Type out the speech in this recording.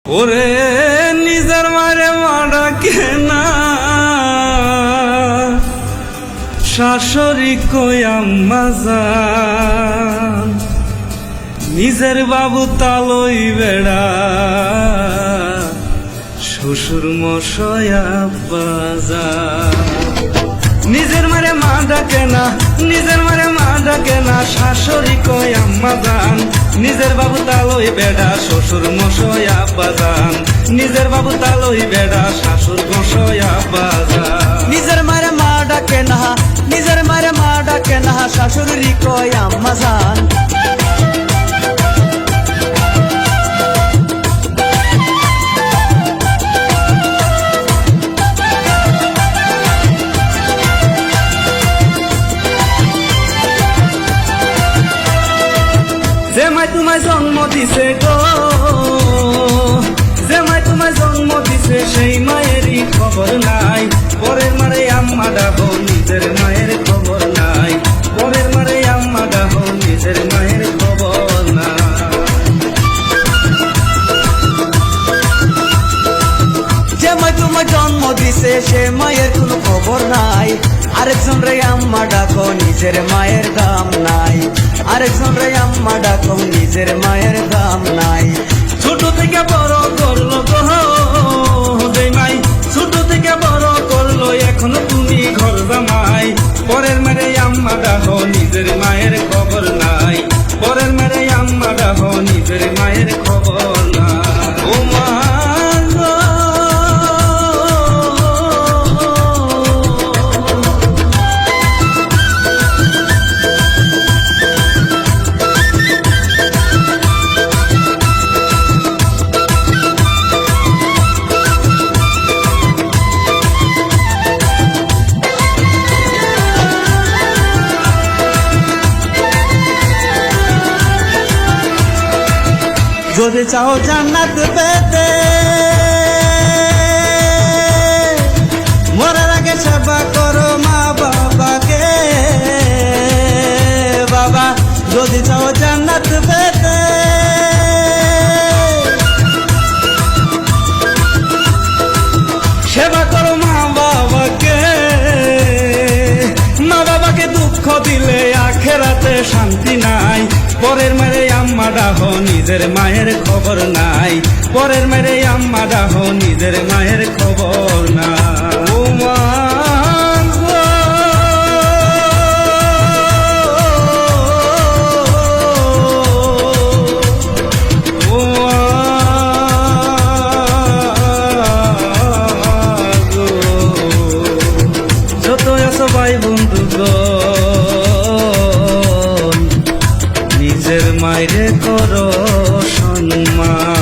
ওরে নিজের মারে মারা কেনা শাশুড়ি কই আম্মা জান, নিজের বাবু তালই বেড়া শ্বশুর মশাই আব্বা জান। নিজের মারে মা ডাকে না, নিজের মারে মা ডাকে না, শাশুড়ি কই আম্মা জান, নিজের বাবু তালই বেড়া শ্বশুর মশাই আব্বা জান, নিজের বাবু তালই বেড়া শাশুর মশাই আব্বা জান। নিজের মারে মা ডাকে না, নিজের মারে মা ডাকে না, শাশুড়ি কই আম্মা জান। যে মাই তোমায় জন্ম দিছে গো, যে মাই তোমায় জন্ম দিছে সেই মায়েরই খবর নাই, পরের মারে আম্মা ডাকো নিজের মায়ের খবর নাই, পরের মারে আম্মা ডাকো নিজের মায়ের খবর নাই। যে মাই তোমায় জন্ম দিছে সে মায়ের কোনো খবর নাই, আরেকজন রে আম্মা ডাকো নিজের মায়ের দাম নাই, আরেকজন রে আম্মা ডাকো নিজের মায়ের দাম নাই। ছোট থেকে বড় করলো গো যে মাই, ছোট থেকে বড় করলো এখনো তুমি ঘর জামাই, পরের মেরে আম্মা ডাকো নিজের মায়ের খবর নাই, পরের মেরে আম্মা ডাকো নিজের মায়ের খবর নাই। ও মা গো, যদি চাও জান্নাত পেতে মরার আগে সেবা করো মা বাবাকে, বাবা যদি চাও জান্নাত পেতে সেবা করো মা বাবাকে, মা বাবাকে দুঃখ দিলে আখেরাতে শান্তি নাই, পরের মেরে আম্মা ডাকো নিজের মায়ের খবর নাই, পরের মেরে আম্মা ডাকো নিজের মায়ের খবর নাই। ও মা গো, ও মা গো, যত আছো ভাই বন্ধু গো, নিজের মায়ের করো সম্মান।